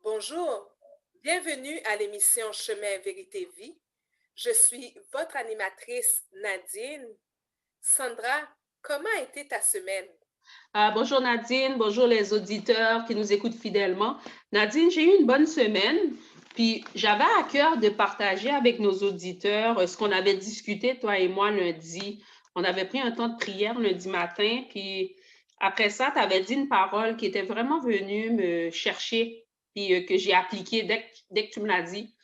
Bonjour, bienvenue à l'émission Chemin Vérité Vie. Je suis votre animatrice Nadine. Sandra, comment a été ta semaine? Bonjour Nadine, bonjour les auditeurs qui nous écoutent fidèlement. Nadine, j'ai eu une bonne semaine, puis j'avais à cœur de partager avec nos auditeurs ce qu'on avait discuté, toi et moi, lundi. On avait pris un temps de prière lundi matin, puis après ça, tu avais dit une parole qui était vraiment venue me chercher, puis que j'ai appliquée dès que tu me l'as dit.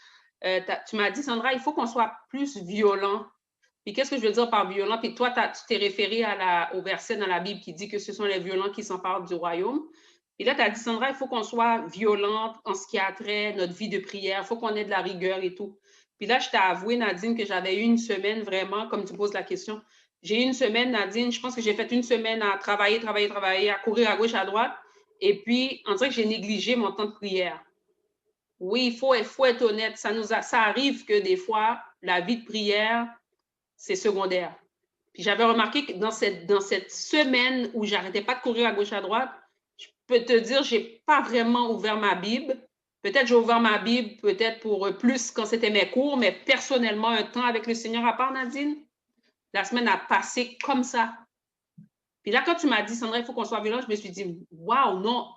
Tu m'as dit, Sandra, il faut qu'on soit plus violent. Puis qu'est-ce que je veux dire par violent? Puis toi, tu t'es référé au verset dans la Bible qui dit que ce sont les violents qui s'emparent du royaume. Et là, tu as dit, Sandra, il faut qu'on soit violente en ce qui a trait notre vie de prière. Il faut qu'on ait de la rigueur et tout. Puis là, je t'ai avoué, Nadine, que j'avais eu une semaine vraiment, comme tu poses la question. J'ai eu une semaine, Nadine, je pense que j'ai fait une semaine à travailler, à courir à gauche, à droite. Et puis, on dirait que j'ai négligé mon temps de prière. Oui, il faut être honnête. Ça arrive que des fois, la vie de prière, c'est secondaire. Puis j'avais remarqué que dans cette semaine où j'arrêtais pas de courir à gauche à droite, je peux te dire, j'ai pas vraiment ouvert ma Bible. Peut-être j'ai ouvert ma Bible, peut-être pour plus quand c'était mes cours, mais personnellement, un temps avec le Seigneur à part, Nadine, la semaine a passé comme ça. Puis là, quand tu m'as dit, Sandra, il faut qu'on soit violent, je me suis dit, waouh, non,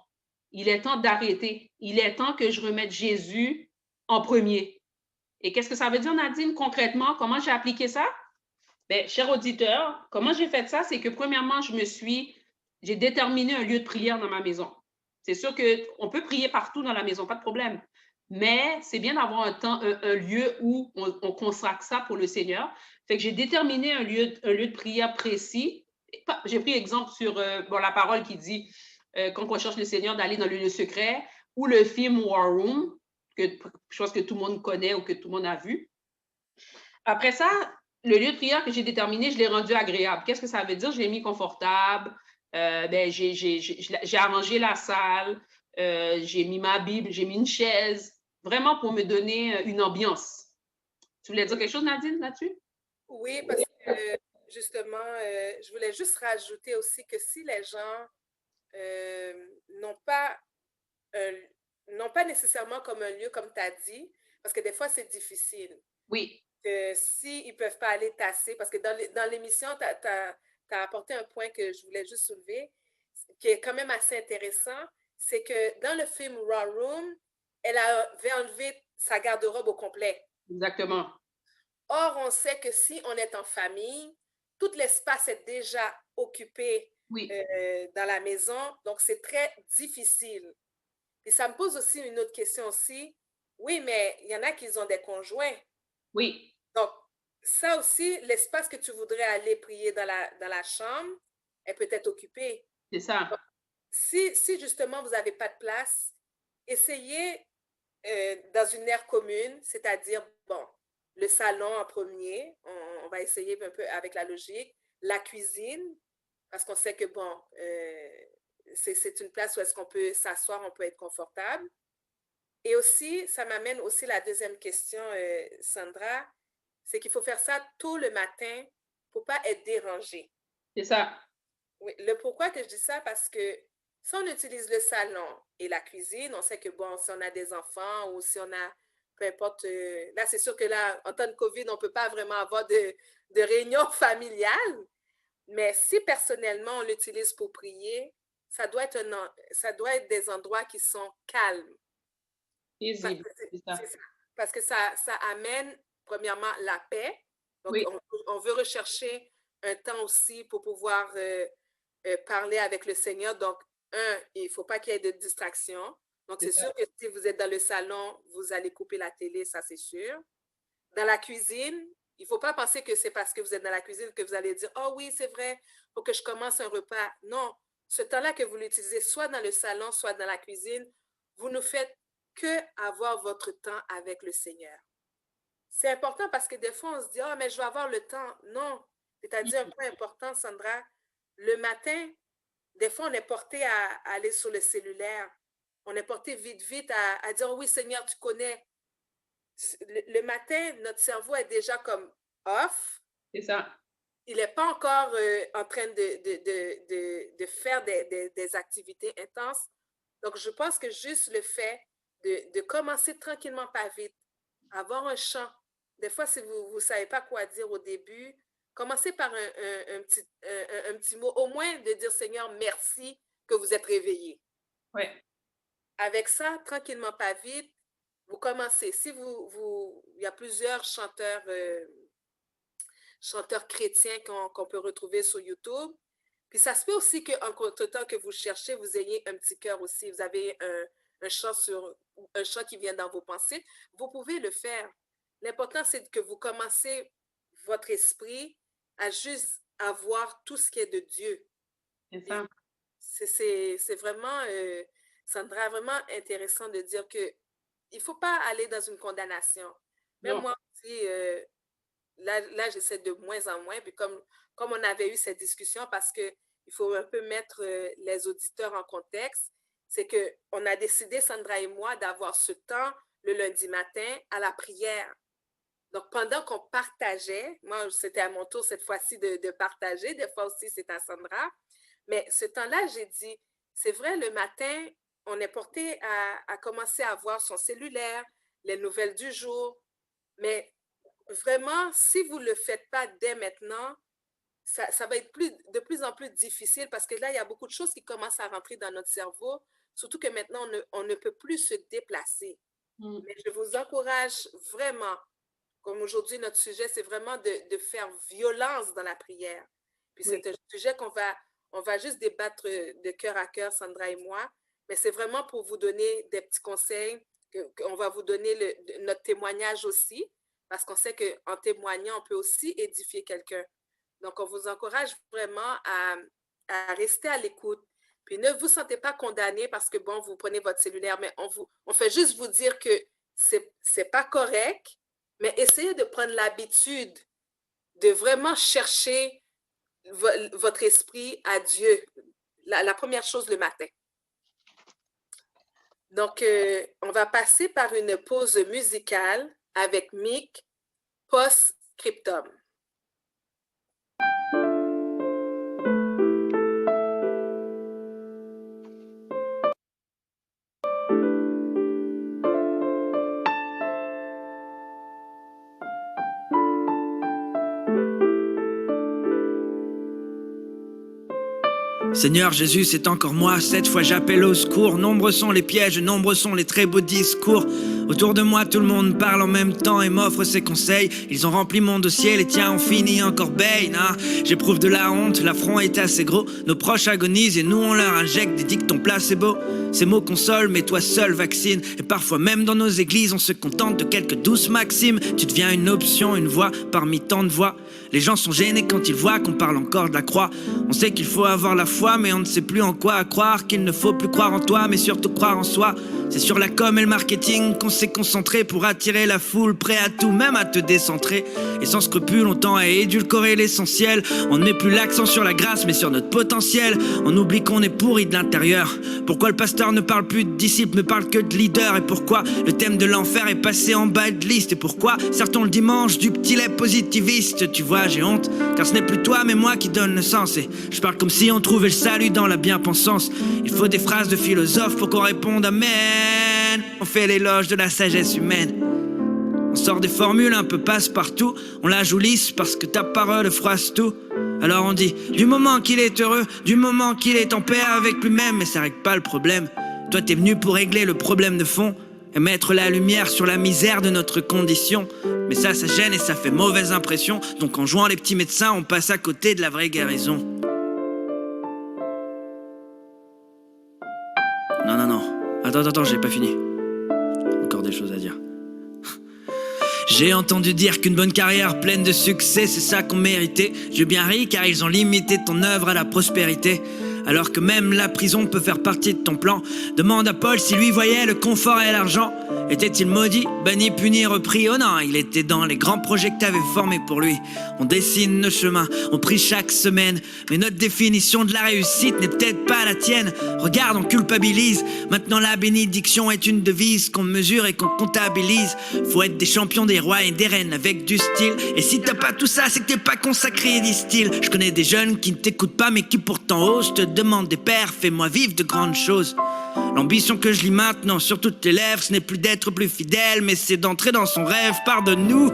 il est temps d'arrêter. Il est temps que je remette Jésus en premier. Et qu'est-ce que ça veut dire, Nadine, concrètement? Comment j'ai appliqué ça? Bien, cher auditeur, comment j'ai fait ça? C'est que premièrement, j'ai déterminé un lieu de prière dans ma maison. C'est sûr qu'on peut prier partout dans la maison, pas de problème. Mais c'est bien d'avoir un lieu où on consacre ça pour le Seigneur. Fait que j'ai déterminé un lieu de prière précis. J'ai pris exemple sur la parole qui dit quand on cherche le Seigneur d'aller dans le lieu secret ou le film War Room, que je pense que tout le monde connaît ou que tout le monde a vu. Après ça, le lieu de prière que j'ai déterminé, je l'ai rendu agréable. Qu'est-ce que ça veut dire? Je l'ai mis confortable. J'ai arrangé la salle. J'ai mis ma Bible. J'ai mis une chaise. Vraiment pour me donner une ambiance. Tu voulais dire quelque chose, Nadine, là-dessus? Oui, parce que justement, je voulais juste rajouter aussi que si les gens n'ont pas un- n'ont pas nécessairement comme un lieu, comme tu as dit, parce que des fois c'est difficile. Oui, S'ils ne peuvent pas aller tasser, parce que dans l'émission, tu as apporté un point que je voulais juste soulever, qui est quand même assez intéressant, c'est que dans le film Raw Room, elle avait enlevé sa garde-robe au complet. exactement. Or, on sait que si on est en famille, tout l'espace est déjà occupé Oui, dans la maison, donc c'est très difficile. Et ça me pose aussi une autre question aussi. Oui, mais il y en a qui ont des conjoints. oui, Donc, ça aussi, l'espace que tu voudrais aller prier dans la chambre est peut-être occupé. c'est ça. Donc, si justement vous n'avez pas de place, essayez dans une aire commune, c'est-à-dire, bon, le salon en premier, on va essayer un peu avec la logique, la cuisine, parce qu'on sait que, bon, c'est une place où est-ce qu'on peut s'asseoir, on peut être confortable. Et aussi, ça m'amène aussi la deuxième question, Sandra, c'est qu'il faut faire ça tôt le matin pour pas être dérangé. C'est ça. Oui, le pourquoi que je dis ça, parce que si on utilise le salon et la cuisine, on sait que, bon, si on a des enfants ou si on a, peu importe, là, c'est sûr que là, en temps de COVID, on ne peut pas vraiment avoir de réunion familiale, mais si personnellement on l'utilise pour prier, ça doit être des endroits qui sont calmes. Parce Paisible. que C'est ça. ça. Parce que ça amène, premièrement, la paix. Donc, Oui, on veut rechercher un temps aussi pour pouvoir parler avec le Seigneur. Donc, il ne faut pas qu'il y ait de distraction. Donc, c'est c'est ça. sûr que si vous êtes dans le salon, vous allez couper la télé, ça c'est sûr. Dans la cuisine, il ne faut pas penser que c'est parce que vous êtes dans la cuisine que vous allez dire, oh oui, c'est vrai, il faut que je commence un repas. Non, ce temps-là que vous l'utilisez soit dans le salon, soit dans la cuisine, vous ne faites que avoir votre temps avec le Seigneur. C'est important parce que des fois, on se dit, oh, mais je vais avoir le temps. Non, c'est-à-dire un point important, Sandra, le matin, des fois, on est porté à aller sur le cellulaire. On est porté vite, vite à dire, oh, oui, Seigneur, tu connais. Le matin, notre cerveau est déjà comme off. C'est ça. Il n'est pas encore en train de faire des activités intenses. Donc, je pense que juste le fait de commencer tranquillement, pas vite, avoir un chant. Des fois, si vous ne savez pas quoi dire au début, commencez par un petit mot, au moins de dire Seigneur, merci que vous êtes réveillé. Oui. Avec ça, tranquillement, pas vite, vous commencez. Si il y a plusieurs chanteurs chrétiens qu'on peut retrouver sur YouTube. Puis ça se peut aussi qu'en contretemps que vous cherchez, vous ayez un petit cœur aussi. Vous avez un chant qui vient dans vos pensées. Vous pouvez le faire. L'important, c'est que vous commencez votre esprit à juste avoir tout ce qui est de Dieu. C'est ça. C'est vraiment, Sandra, vraiment intéressant de dire que il ne faut pas aller dans une condamnation. Même moi aussi, là j'essaie de moins en moins. Puis comme on avait eu cette discussion, parce qu'il faut un peu mettre les auditeurs en contexte, c'est qu'on a décidé, Sandra et moi, d'avoir ce temps le lundi matin à la prière. Donc, pendant qu'on partageait, moi, c'était à mon tour cette fois-ci de partager, des fois aussi, c'est à Sandra. Mais ce temps-là, j'ai dit, c'est vrai, le matin, on est porté à commencer à voir son cellulaire, les nouvelles du jour. Mais vraiment, si vous ne le faites pas dès maintenant, ça va être de plus en plus difficile parce que là, il y a beaucoup de choses qui commencent à rentrer dans notre cerveau, surtout que maintenant, on ne peut plus se déplacer. Mais je vous encourage vraiment, comme aujourd'hui, notre sujet, c'est vraiment de faire violence dans la prière. Puis c'est un sujet on va juste débattre de cœur à cœur, Sandra et moi, mais c'est vraiment pour vous donner des petits conseils, qu'on va vous donner notre témoignage aussi, parce qu'on sait qu'en témoignant, on peut aussi édifier quelqu'un. Donc, on vous encourage vraiment à rester à l'écoute. Puis, ne vous sentez pas condamné parce que, bon, vous prenez votre cellulaire, mais on fait juste vous dire que c'est pas correct, mais essayez de prendre l'habitude de vraiment chercher votre esprit à Dieu. La première chose le matin. Donc, on va passer par une pause musicale avec Mick, Post-Scriptum. Seigneur Jésus, c'est encore moi, cette fois j'appelle au secours. Nombreux sont les pièges, nombreux sont les très beaux discours. Autour de moi tout le monde parle en même temps et m'offre ses conseils. Ils ont rempli mon dossier, les tiens ont fini en corbeille. Nah, j'éprouve de la honte, l'affront est assez gros. Nos proches agonisent et nous on leur injecte des dictons placebo. Ces mots consolent mais toi seul vaccine. Et parfois même dans nos églises on se contente de quelques douces maximes. Tu deviens une option, une voix parmi tant de voix. Les gens sont gênés quand ils voient qu'on parle encore de la croix. On sait qu'il faut avoir la foi mais on ne sait plus en quoi croire. Qu'il ne faut plus croire en toi mais surtout croire en soi. C'est sur la com et le marketing qu'on s'est concentré pour attirer la foule, prêt à tout, même à te décentrer. Et sans scrupule, on tend à édulcorer l'essentiel. On ne met plus l'accent sur la grâce, mais sur notre potentiel. On oublie qu'on est pourri de l'intérieur. Pourquoi le pasteur ne parle plus de disciples, ne parle que de leaders? Et pourquoi le thème de l'enfer est passé en bas de liste? Et pourquoi certains le dimanche du petit lait positiviste? Tu vois, j'ai honte, car ce n'est plus toi mais moi qui donne le sens. Et je parle comme si on trouvait le salut dans la bien-pensance. Il faut des phrases de philosophes pour qu'on réponde amen. On fait l'éloge de la sagesse humaine. On sort des formules un peu passe-partout. On la joue lisse parce que ta parole froisse tout. Alors on dit, du moment qu'il est heureux, du moment qu'il est en paix avec lui-même. Mais ça règle pas le problème. Toi t'es venu pour régler le problème de fond et mettre la lumière sur la misère de notre condition. Mais ça gêne et ça fait mauvaise impression. Donc en jouant les petits médecins, on passe à côté de la vraie guérison. Non. Attends, j'ai pas fini. Encore des choses à dire. J'ai entendu dire qu'une bonne carrière pleine de succès, c'est ça qu'on méritait. Dieu bien ri car ils ont limité ton œuvre à la prospérité. Alors que même la prison peut faire partie de ton plan. Demande à Paul si lui voyait le confort et l'argent. Était-il maudit, banni, puni, repris? Oh non, il était dans les grands projets que t'avais formés pour lui. On dessine nos chemins, on prie chaque semaine. Mais notre définition de la réussite n'est peut-être pas la tienne. Regarde, on culpabilise. Maintenant la bénédiction est une devise qu'on mesure et qu'on comptabilise. Faut être des champions, des rois et des reines avec du style. Et si t'as pas tout ça, c'est que t'es pas consacré, disent-ils. Je connais des jeunes qui ne t'écoutent pas mais qui pourtant osent te demander, père, fais-moi vivre de grandes choses. L'ambition que je lis maintenant sur toutes les lèvres, ce n'est plus d'être plus fidèle, mais c'est d'entrer dans son rêve. Pardonne-nous.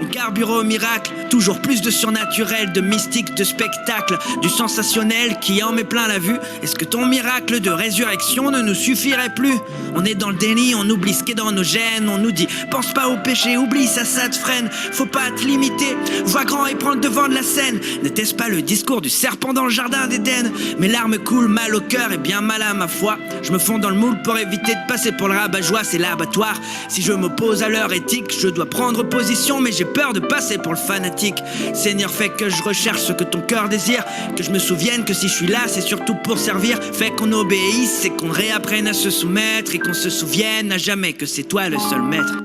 On carbure au miracle, toujours plus de surnaturel, de mystique, de spectacle, du sensationnel qui en met plein la vue. Est-ce que ton miracle de résurrection ne nous suffirait plus? On est dans le déni, on oublie ce qui est dans nos gènes. On nous dit, pense pas au péché, oublie ça te freine. Faut pas te limiter, vois grand et prends le devant de la scène. N'était-ce pas le discours du serpent dans le jardin d'Éden? Mes larmes coulent, mal au cœur et bien mal à ma foi. Je me fonds dans le moule pour éviter de passer pour le rabat-joie, c'est l'abattoir. Si je m'oppose à leur éthique, je dois prendre position, mais j'ai peur de passer pour le fanatique. Seigneur, fais que je recherche ce que ton cœur désire, que je me souvienne que si je suis là, c'est surtout pour servir. Fais qu'on obéisse et qu'on réapprenne à se soumettre, et qu'on se souvienne à jamais que c'est toi le seul maître.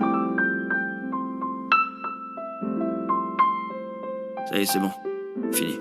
Ça y est, c'est bon, fini.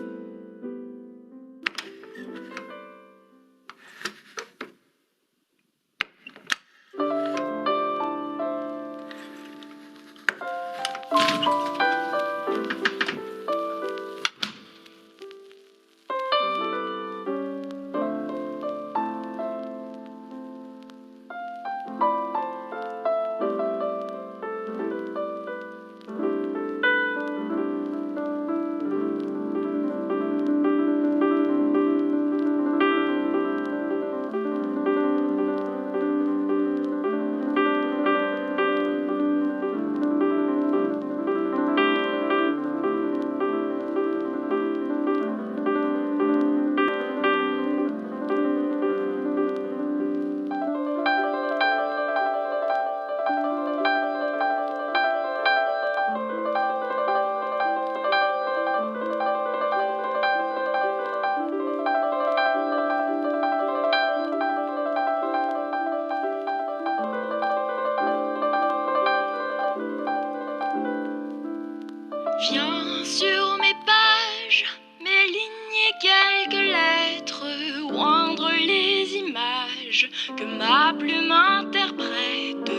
Viens sur mes pages, mes lignes et quelques lettres, oindre les images que ma plume interprète.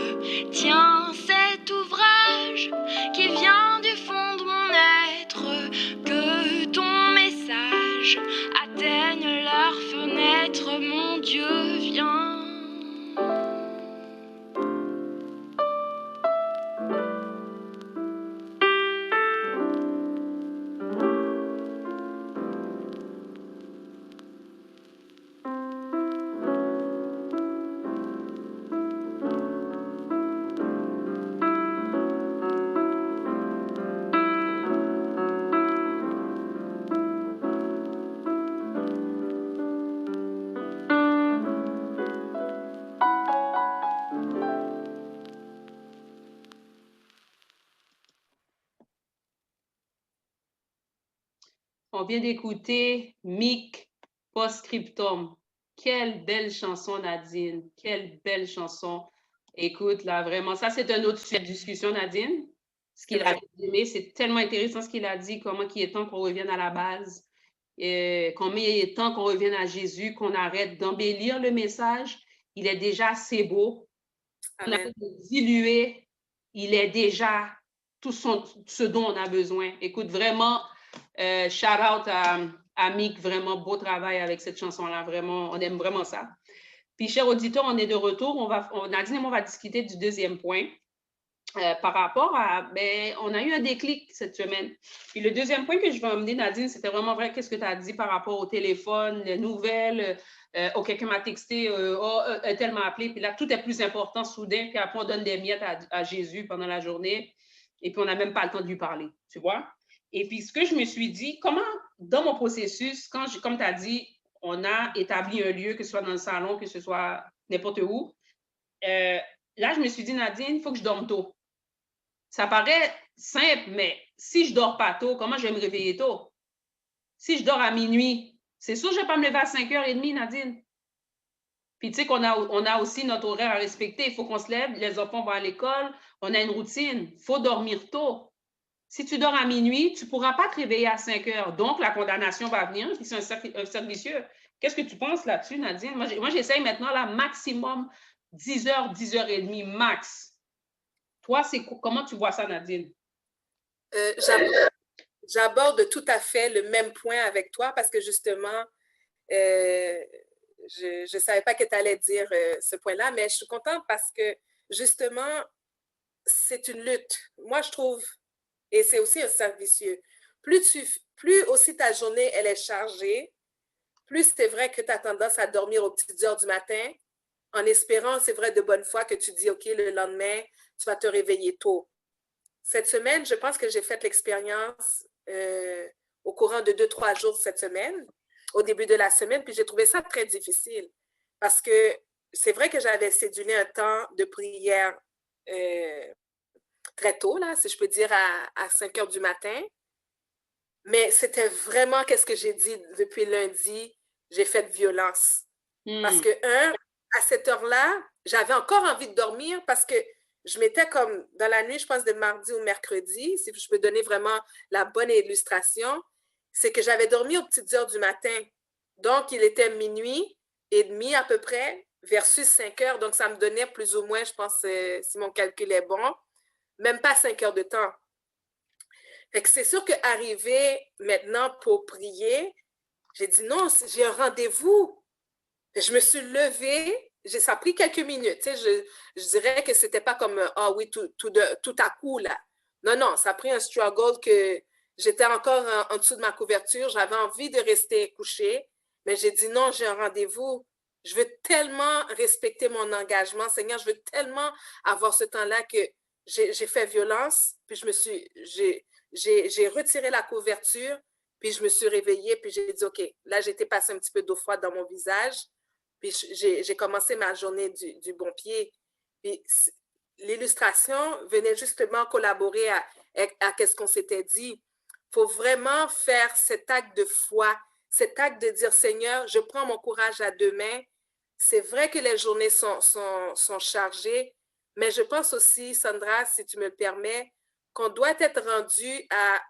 Tiens cet ouvrage qui vient du fond de mon être, que ton message atteigne leur fenêtre, mon Dieu, viens. On vient d'écouter Meek Postscriptum. Quelle belle chanson, Nadine. Quelle belle chanson. Écoute, là, vraiment, ça, c'est un autre sujet de discussion, Nadine. Ce qu'il a aimé, c'est tellement intéressant ce qu'il a dit, comment il est temps qu'on revienne à la base, combien il est temps qu'on revienne à Jésus, qu'on arrête d'embellir le message. Il est déjà assez beau. On arrête de diluer. Il est déjà tout ce dont on a besoin. Écoute, vraiment, shout out à Mick, vraiment beau travail avec cette chanson-là, vraiment, on aime vraiment ça. Puis, chers auditeurs, on est de retour. Nadine et moi, on va discuter du deuxième point par rapport à, on a eu un déclic cette semaine. Puis, le deuxième point que je vais emmener, Nadine, c'était vraiment vrai, qu'est-ce que tu as dit par rapport au téléphone, les nouvelles, quelqu'un m'a texté, un tel m'a appelé, puis là, tout est plus important soudain, puis après, on donne des miettes à Jésus pendant la journée, et puis on n'a même pas le temps de lui parler, tu vois? Et puis, ce que je me suis dit, comment, dans mon processus, comme tu as dit, on a établi un lieu, que ce soit dans le salon, que ce soit n'importe où, là, je me suis dit, Nadine, il faut que je dorme tôt. Ça paraît simple, mais si je ne dors pas tôt, comment je vais me réveiller tôt? Si je dors à minuit, c'est sûr que je ne vais pas me lever à 5h30, Nadine. Puis, tu sais qu'on a aussi notre horaire à respecter. Il faut qu'on se lève, les enfants vont à l'école, on a une routine. Il faut dormir tôt. Si tu dors à minuit, tu ne pourras pas te réveiller à 5h. Donc, la condamnation va venir, puis c'est un cercle vicieux. Qu'est-ce que tu penses là-dessus, Nadine? Moi, j'essaye maintenant, là, maximum 10h, 10h30, max. Toi, comment tu vois ça, Nadine? J'aborde tout à fait le même point avec toi parce que justement, je savais pas que tu allais dire ce point-là, mais je suis contente parce que, justement, c'est une lutte. Moi, je trouve, et c'est aussi un cercle vicieux. Plus aussi ta journée, elle est chargée, plus c'est vrai que tu as tendance à dormir aux petites heures du matin, en espérant, c'est vrai, de bonne foi que tu dis, OK, le lendemain, tu vas te réveiller tôt. Cette semaine, je pense que j'ai fait l'expérience au courant de 2-3 jours cette semaine, au début de la semaine, puis j'ai trouvé ça très difficile parce que c'est vrai que j'avais cédulé un temps de prière très tôt, là, si je peux dire, à 5 heures du matin. Mais c'était vraiment, qu'est-ce que j'ai dit depuis lundi, j'ai fait violence. Parce que, à cette heure-là, j'avais encore envie de dormir parce que je m'étais comme, dans la nuit, je pense de mardi au mercredi, si je peux donner vraiment la bonne illustration, c'est que j'avais dormi aux petites heures du matin. Donc, il était minuit et demi à peu près, versus 5 heures. Donc, ça me donnait plus ou moins, je pense, si mon calcul est bon, même pas 5 heures de temps. Fait que c'est sûr qu'arriver maintenant pour prier, j'ai dit non, j'ai un rendez-vous. Je me suis levée, ça a pris quelques minutes. Tu sais, je dirais que c'était pas comme ah oui, tout à coup là. Non, non, ça a pris un struggle que j'étais encore en dessous de ma couverture. J'avais envie de rester couchée, mais j'ai dit non, j'ai un rendez-vous. Je veux tellement respecter mon engagement, Seigneur. Je veux tellement avoir ce temps-là que j'ai fait violence, puis j'ai retiré la couverture, puis je me suis réveillée, puis j'ai dit, OK, là, j'étais passé un petit peu d'eau froide dans mon visage, puis j'ai commencé ma journée du bon pied. Puis l'illustration venait justement collaborer à ce qu'on s'était dit. Il faut vraiment faire cet acte de foi, cet acte de dire, Seigneur, je prends mon courage à deux mains. C'est vrai que les journées sont chargées, mais je pense aussi, Sandra, si tu me le permets, qu'on doit être rendu à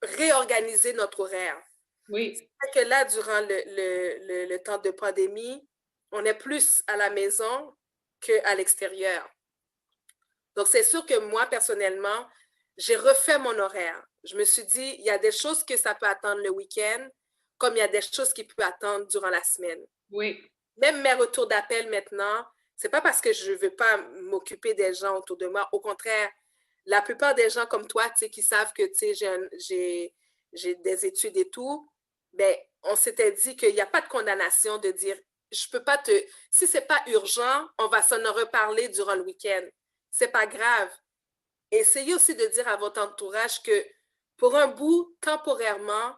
réorganiser notre horaire. Oui. C'est vrai que là, durant le temps de pandémie, on est plus à la maison qu'à l'extérieur. Donc, c'est sûr que moi, personnellement, j'ai refait mon horaire. Je me suis dit, il y a des choses que ça peut attendre le week-end, comme il y a des choses qui peuvent attendre durant la semaine. Oui. Même mes retours d'appel maintenant, c'est pas parce que je ne veux pas m'occuper des gens autour de moi. Au contraire, la plupart des gens comme toi, tu sais, qui savent que, tu sais, j'ai des études et tout, ben, on s'était dit qu'il n'y a pas de condamnation de dire, je peux pas te, si c'est pas urgent, on va s'en reparler durant le week-end. C'est pas grave. Essayez aussi de dire à votre entourage que pour un bout, temporairement,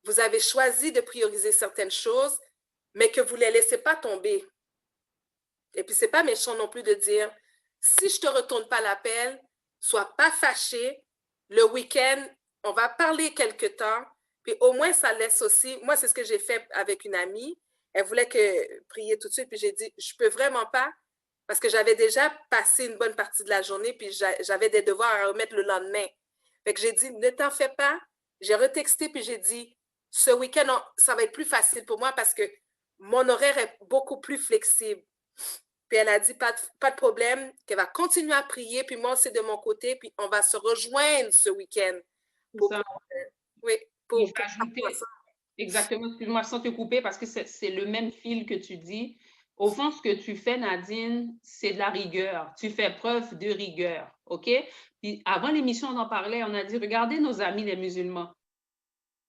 vous avez choisi de prioriser certaines choses, mais que vous ne les laissez pas tomber. Et puis, ce n'est pas méchant non plus de dire, si je ne te retourne pas l'appel, sois pas fâché. Le week-end, on va parler quelque temps. Puis au moins, ça laisse aussi. Moi, c'est ce que j'ai fait avec une amie. Elle voulait prier tout de suite. Puis j'ai dit, je ne peux vraiment pas parce que j'avais déjà passé une bonne partie de la journée. Puis j'avais des devoirs à remettre le lendemain. Fait que j'ai dit, ne t'en fais pas. J'ai retexté. Puis j'ai dit, ce week-end, ça va être plus facile pour moi parce que mon horaire est beaucoup plus flexible. Puis elle a dit, pas de problème, qu'elle va continuer à prier, puis moi aussi de mon côté, puis on va se rejoindre ce week-end. Exactement, excuse-moi, sans te couper, parce que c'est le même fil que tu dis. Au fond, ce que tu fais, Nadine, c'est de la rigueur. Tu fais preuve de rigueur, OK? Puis avant l'émission, on en parlait, on a dit, regardez nos amis les musulmans.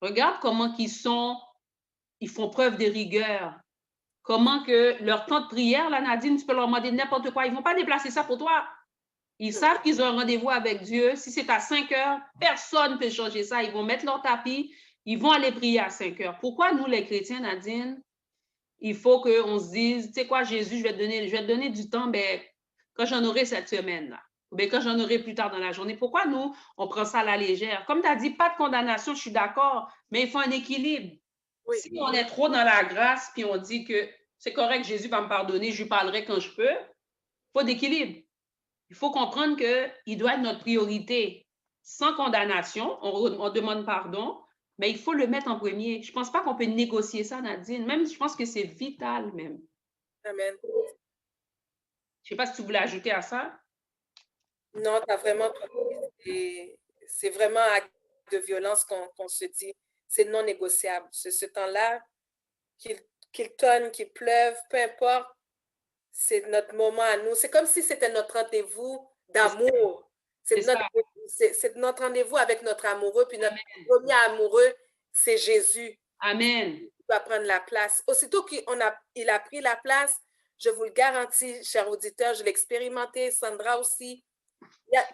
Regarde comment ils font preuve de rigueur. Comment que leur temps de prière, là, Nadine, tu peux leur demander n'importe quoi. Ils ne vont pas déplacer ça pour toi. Ils savent qu'ils ont un rendez-vous avec Dieu. Si c'est à 5 heures, personne ne peut changer ça. Ils vont mettre leur tapis, ils vont aller prier à 5 heures. Pourquoi nous, les chrétiens, Nadine, il faut qu'on se dise, tu sais quoi, Jésus, je vais te donner du temps quand j'en aurai cette semaine-là, ou bien quand j'en aurai plus tard dans la journée. Pourquoi nous, on prend ça à la légère? Comme tu as dit, pas de condamnation, je suis d'accord, mais il faut un équilibre. Oui. Si on est trop dans la grâce, puis on dit que c'est correct, Jésus va me pardonner, je lui parlerai quand je peux, il faut d'équilibre. Il faut comprendre qu'il doit être notre priorité. Sans condamnation, on demande pardon, mais il faut le mettre en premier. Je ne pense pas qu'on peut négocier ça, Nadine. Même, je pense que c'est vital, même. Amen. Je ne sais pas si tu voulais ajouter à ça. Non, tu as vraiment... C'est vraiment un acte de violence qu'on se dit. C'est non négociable. C'est ce temps-là qu'il tonne, qu'il pleuve, peu importe, c'est notre moment à nous. C'est comme si c'était notre rendez-vous d'amour. C'est notre rendez-vous avec notre amoureux, puis notre premier amoureux, c'est Jésus. Amen. Il va prendre la place. Aussitôt qu'il a pris la place, je vous le garantis, chers auditeurs, je l'ai expérimenté, Sandra aussi.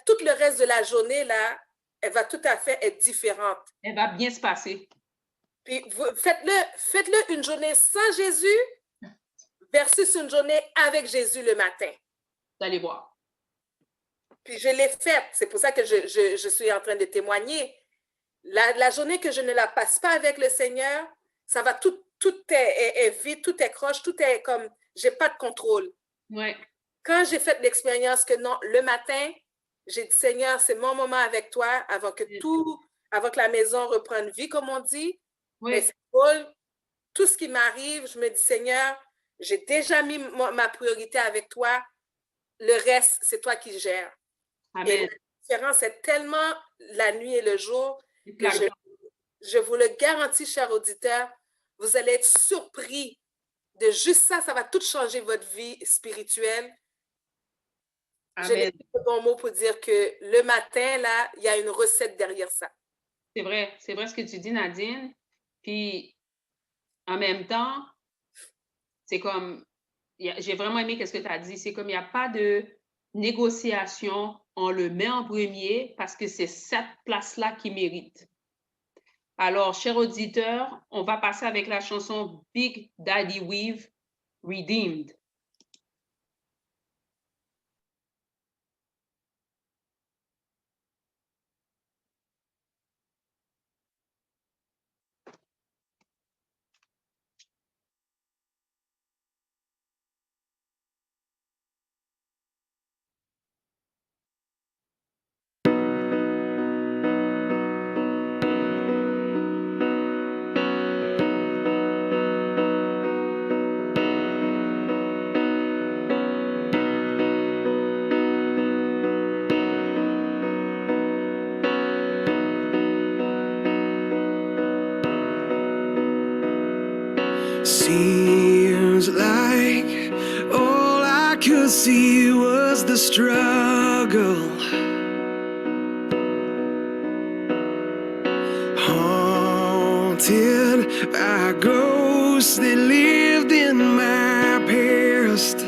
Tout le reste de la journée, là, elle va tout à fait être différente. Elle va bien se passer. Puis faites-le une journée sans Jésus versus une journée avec Jésus le matin. Vous allez voir. Puis je l'ai faite. C'est pour ça que je suis en train de témoigner. La journée que je ne la passe pas avec le Seigneur, ça va tout est vide, tout est croche, tout est comme, j'ai pas de contrôle. Ouais. Quand j'ai fait l'expérience que non, le matin, j'ai dit, Seigneur, c'est mon moment avec toi avant que la maison reprenne vie, comme on dit. Oui. Mais c'est drôle. Tout ce qui m'arrive, je me dis, Seigneur, j'ai déjà mis ma priorité avec toi. Le reste, c'est toi qui gères. Amen. Et la différence est tellement la nuit et le jour que je vous le garantis, chers auditeurs, vous allez être surpris de juste ça. Ça va tout changer votre vie spirituelle. Amen. Je n'ai pas de bon mot pour dire que le matin, là, il y a une recette derrière ça. C'est vrai ce que tu dis, Nadine. Puis, en même temps, c'est comme, j'ai vraiment aimé ce que tu as dit, c'est comme il n'y a pas de négociation, on le met en premier parce que c'est cette place-là qui mérite. Alors, chers auditeurs, on va passer avec la chanson Big Daddy Weave, Redeemed. Seems like all I could see was the struggle. Haunted by ghosts that lived in my past.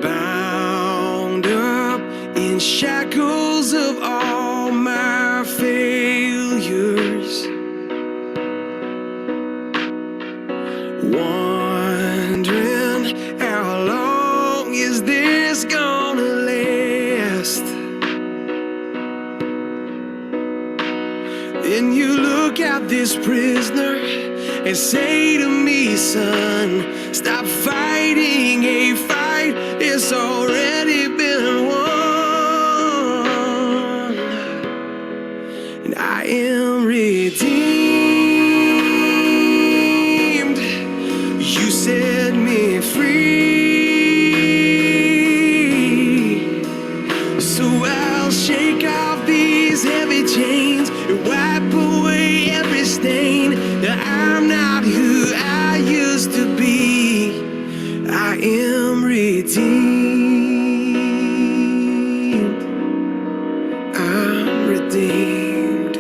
Bound up in shackles of all my failures. Wondering how long is this gonna last? Then you look at this prisoner and say to me, son, stop fighting a fight it's already been won. And I am redeemed. You set me free. So I'll shake off these heavy chains and wipe away every stain. I'm not who I used to be. I am redeemed. I'm redeemed.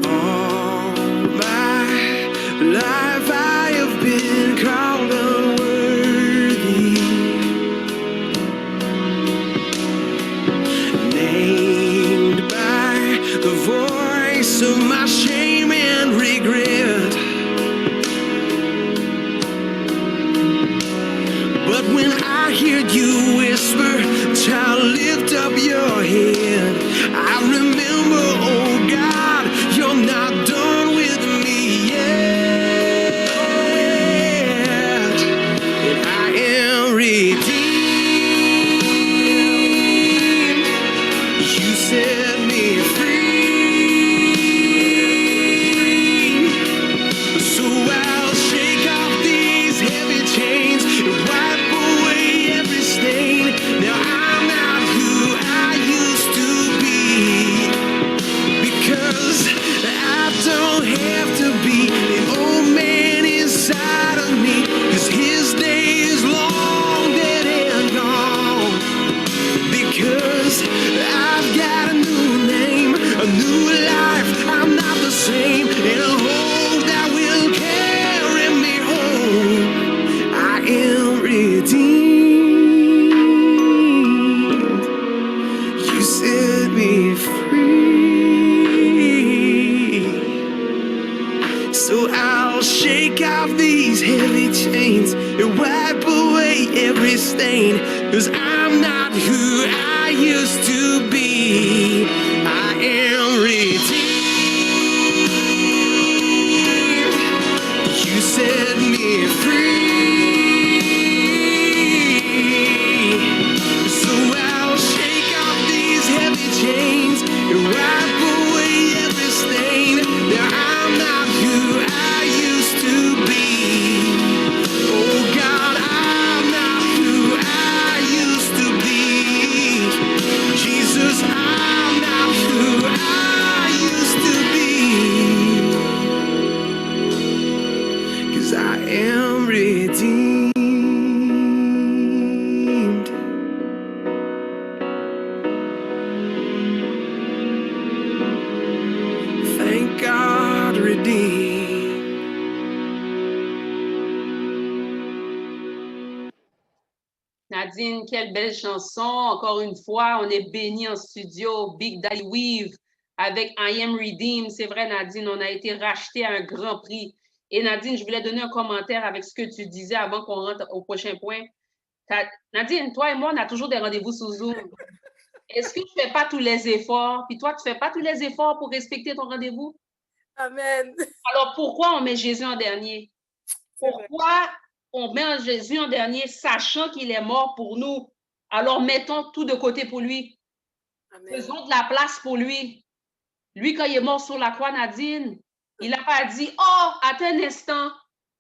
All my life I have been called unworthy, named by the voice of my shame and regret. But when I hear you whisper, child, lift up your head, I remember, oh God, you're not done with me yet. And I am redeemed. You set me free. So I'll shake off these heavy chains and wipe away every stain. Now I'm not who I used to be. have to be the old man inside of me, 'cause his day is long dead and gone. Because I've got a new name, a new life, I'm not the same, and a hope that will carry me home. I am redeemed. You set me free. So I'll shake off these heavy chains and wipe away every stain, 'cause I'm not who I used to be. I am redeemed. You set me free. So I'll shake off these heavy chains and wipe away every stain. Now I'm not who I used to be. Oh God, I'm not who I used to be. Jesus, I'm not who I used to be. 'Cause I am redeemed. Thank God, redeemed. Nadine, quelle belle chanson. Encore une fois, on est bénis en studio. Big Daddy Weave avec I Am Redeemed. C'est vrai, Nadine, on a été racheté à un grand prix. Et Nadine, je voulais donner un commentaire avec ce que tu disais avant qu'on rentre au prochain point. Nadine, toi et moi, on a toujours des rendez-vous sur Zoom. Est-ce que tu ne fais pas tous les efforts? Puis toi, tu ne fais pas tous les efforts pour respecter ton rendez-vous? Amen. Alors, pourquoi on met Jésus en dernier? Pourquoi on met Jésus en dernier, sachant qu'il est mort pour nous? Alors, mettons tout de côté pour lui. Amen. Faisons de la place pour lui. Lui, quand il est mort sur la croix, Nadine, il n'a pas dit « Oh, attends un instant,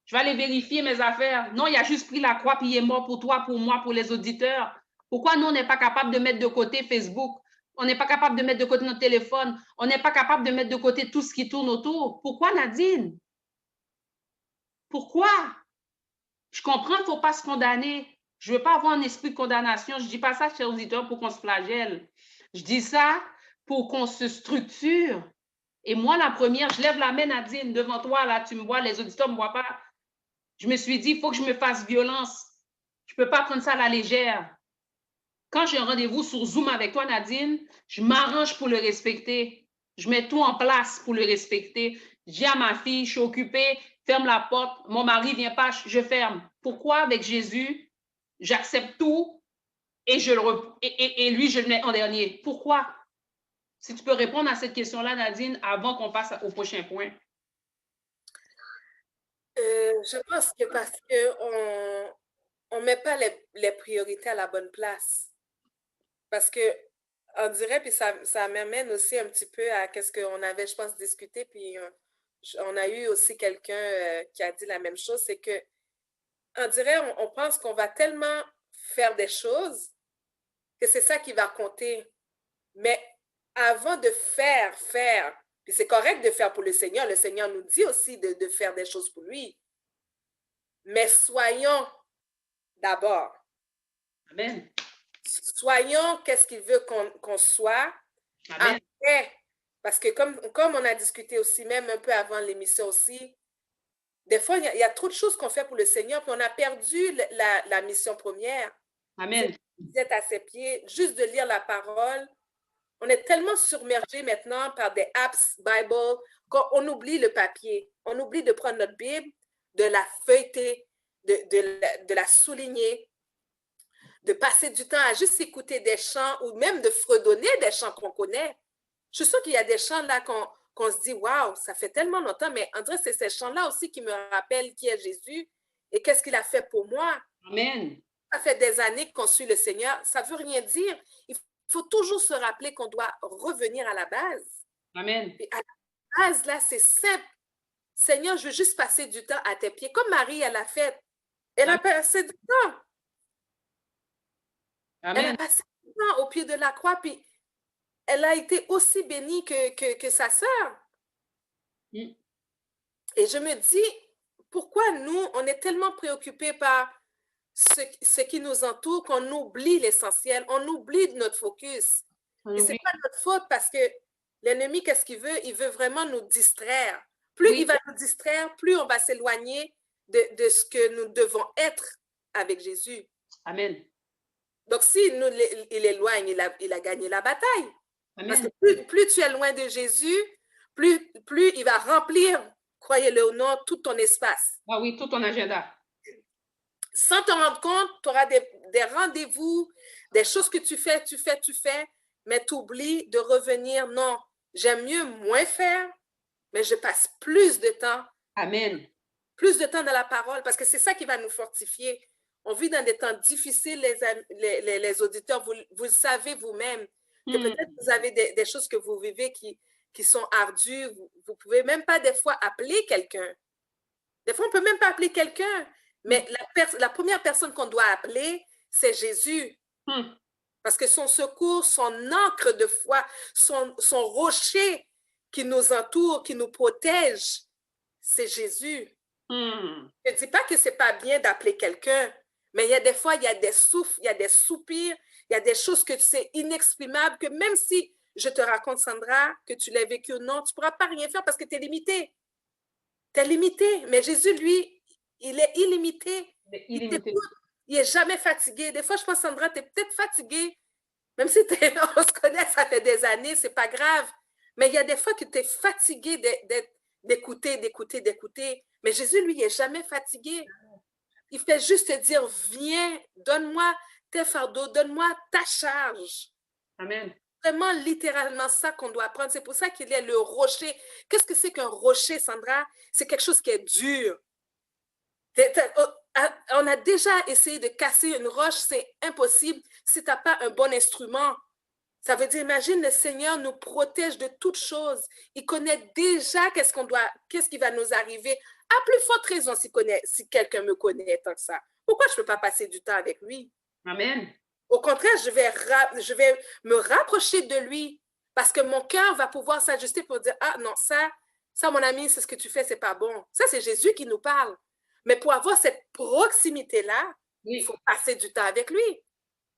je vais aller vérifier mes affaires. » Non, il a juste pris la croix puis il est mort pour toi, pour moi, pour les auditeurs. Pourquoi nous, on n'est pas capable de mettre de côté Facebook? On n'est pas capable de mettre de côté notre téléphone? On n'est pas capable de mettre de côté tout ce qui tourne autour? Pourquoi, Nadine? Pourquoi? Je comprends qu'il ne faut pas se condamner. Je ne veux pas avoir un esprit de condamnation. Je ne dis pas ça, chers auditeurs, pour qu'on se flagelle. Je dis ça pour qu'on se structure. Et moi, la première, je lève la main, Nadine, devant toi, là, tu me vois, les auditeurs ne me voient pas. Je me suis dit, il faut que je me fasse violence. Je ne peux pas prendre ça à la légère. Quand j'ai un rendez-vous sur Zoom avec toi, Nadine, je m'arrange pour le respecter. Je mets tout en place pour le respecter. Je dis à ma fille, je suis occupée, ferme la porte. Mon mari ne vient pas, je ferme. Pourquoi, avec Jésus, j'accepte tout et, et lui, je le mets en dernier? Pourquoi? Si tu peux répondre à cette question-là, Nadine, avant qu'on passe au prochain point. Je pense que parce qu'on ne met pas les priorités à la bonne place. Parce que on dirait, puis ça m'amène aussi un petit peu à qu'est-ce qu'on avait, je pense, discuté, puis on a eu aussi quelqu'un qui a dit la même chose, c'est que on dirait, on pense qu'on va tellement faire des choses que c'est ça qui va compter. Mais avant de faire, puis c'est correct de faire pour le Seigneur nous dit aussi de faire des choses pour lui. Mais soyons d'abord. Amen. Soyons qu'est-ce qu'il veut qu'on soit. Amen. Après, parce que comme on a discuté aussi, même un peu avant l'émission aussi, des fois, il y a trop de choses qu'on fait pour le Seigneur, puis on a perdu la mission première. Amen. D'être à ses pieds, juste de lire la parole. On est tellement submergé maintenant par des apps Bible qu'on oublie le papier. On oublie de prendre notre Bible, de la feuilleter, de la souligner, de passer du temps à juste écouter des chants ou même de fredonner des chants qu'on connaît. Je suis sûre qu'il y a des chants là qu'on se dit « Waouh, ça fait tellement longtemps », mais on dirait que c'est ces chants-là aussi qui me rappellent qui est Jésus et qu'est-ce qu'il a fait pour moi. Amen. Ça fait des années qu'on suit le Seigneur. Ça ne veut rien dire. Il faut toujours se rappeler qu'on doit revenir à la base. Amen. Et à la base, là, c'est simple. Seigneur, je veux juste passer du temps à tes pieds. Comme Marie, elle a fait. Elle a passé du temps. Amen. Elle a passé du temps au pied de la croix, puis elle a été aussi bénie que sa sœur. Et je me dis, pourquoi nous, on est tellement préoccupés par ce qui nous entoure qu'on oublie l'essentiel, on oublie notre focus. Et ce n'est pas notre faute parce que l'ennemi, qu'est-ce qu'il veut? Il veut vraiment nous distraire. Plus il va nous distraire, plus on va s'éloigner de ce que nous devons être avec Jésus. Amen. Donc, si il éloigne, il a gagné la bataille. Amen. Parce que plus tu es loin de Jésus, plus il va remplir, croyez-le ou non, tout ton espace. Ah oui, tout ton agenda. Sans te rendre compte, tu auras des rendez-vous, des choses que tu fais, mais tu oublies de revenir. Non, j'aime mieux moins faire, mais je passe plus de temps. Amen. Plus de temps dans la parole, parce que c'est ça qui va nous fortifier. On vit dans des temps difficiles, les auditeurs, vous le savez vous-même, que peut-être vous avez des choses que vous vivez qui sont ardues. Vous ne pouvez même pas des fois appeler quelqu'un. Des fois, on ne peut même pas appeler quelqu'un. Mais la première personne qu'on doit appeler, c'est Jésus. Parce que son secours, son ancre de foi, son rocher qui nous entoure, qui nous protège, c'est Jésus. Je ne dis pas que ce n'est pas bien d'appeler quelqu'un, mais il y a des fois, il y a des souffles, il y a des soupirs, il y a des choses que c'est inexprimable, que même si je te raconte, Sandra, que tu l'as vécu ou non, tu ne pourras pas rien faire parce que tu es limité. Tu es limité. Mais Jésus, lui, il est illimité. Il n'est jamais fatigué. Des fois, je pense, Sandra, tu es peut-être fatiguée. Même si on se connaît, ça fait des années, ce n'est pas grave. Mais il y a des fois que tu es fatigué d'écouter. Mais Jésus, lui, il n'est jamais fatigué. Il fait juste te dire, viens, donne-moi tes fardeaux, donne-moi ta charge. Amen. Vraiment, littéralement, ça qu'on doit apprendre. C'est pour ça qu'il y a le rocher. Qu'est-ce que c'est qu'un rocher, Sandra? C'est quelque chose qui est dur. On a déjà essayé de casser une roche, c'est impossible si tu n'as pas un bon instrument. Ça veut dire, imagine, le Seigneur nous protège de toutes choses. Il connaît déjà qu'est-ce qui va nous arriver. À plus forte raison si quelqu'un me connaît tant que ça. Pourquoi je ne peux pas passer du temps avec lui? Amen. Au contraire, je vais me rapprocher de lui parce que mon cœur va pouvoir s'ajuster pour dire, ah non, ça, mon ami, c'est ce que tu fais, c'est pas bon. Ça, c'est Jésus qui nous parle. Mais pour avoir cette proximité-là, il faut passer du temps avec lui.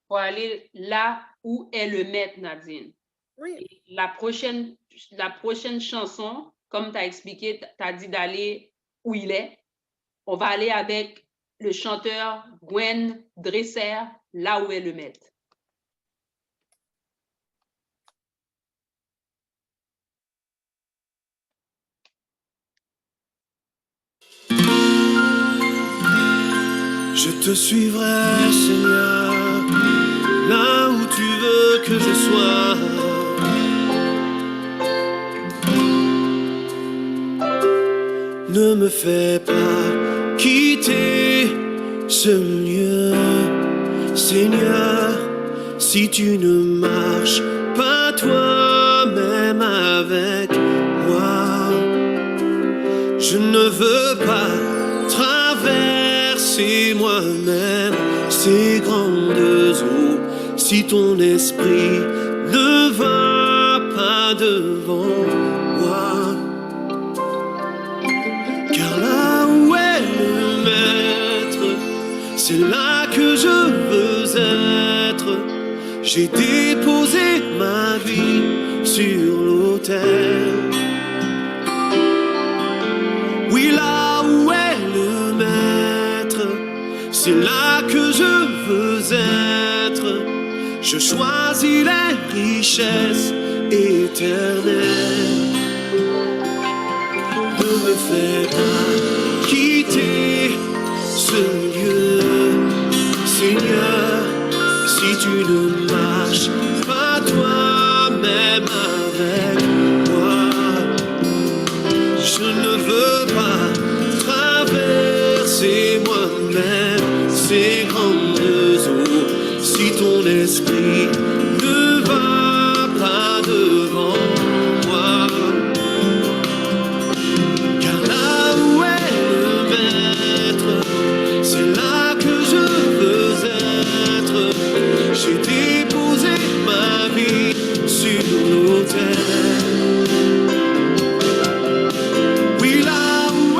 Pour aller là où est le maître, Nadine. Oui. Et la prochaine chanson, comme tu as expliqué, tu as dit d'aller où il est. On va aller avec le chanteur Gwen Dresser, là où est le maître. Je te suivrai, Seigneur, là où tu veux que je sois. Ne me fais pas quitter ce lieu, Seigneur, si tu ne marches pas toi-même avec moi. Je ne veux pas traverser moi-même ces grandes eaux si ton esprit ne va pas devant moi. Car là où est le maître, c'est là que je veux être. J'ai déposé ma vie sur l'autel. Oui, là où est le maître, c'est là que je veux être. Je choisis les richesses éternelles. Ne me fais pas quitter ce lieu, Seigneur, si tu ne marches pas toi-même avec moi. Je ne veux pas traverser moi-même ces grandes eaux si ton esprit ne va pas devant moi. Car là où est le maître, c'est là que je veux être. J'ai déposé ma vie sur l'autel. Oui, là où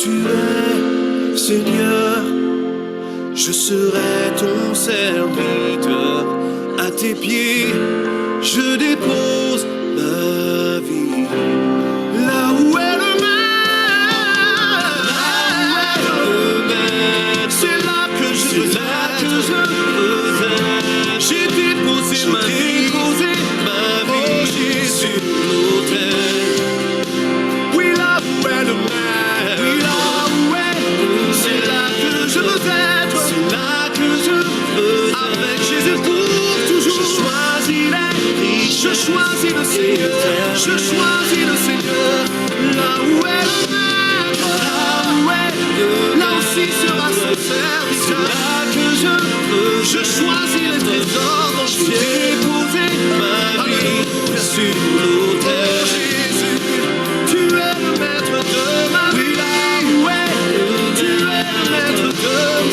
tu es, Seigneur, je serai ton serviteur. À tes pieds, je dépose ma vie. Là où est le maître, c'est là que je veux être. J'ai déposé ma vie sur l'autel. Oui, là où est le maître, oui, là où est, c'est là que je veux être. C'est là que je veux être. Avec Jésus pour toujours. Je choisis les riches, je choisis le Seigneur, je choisis le Seigneur. Là où est le maître, là où est, là aussi sera son serviteur. Là que je veux, je choisis les trésors dont je viens déposer ma vie sur l'autel. Jésus, tu es le maître de ma vie. Là où est, tu es le maître de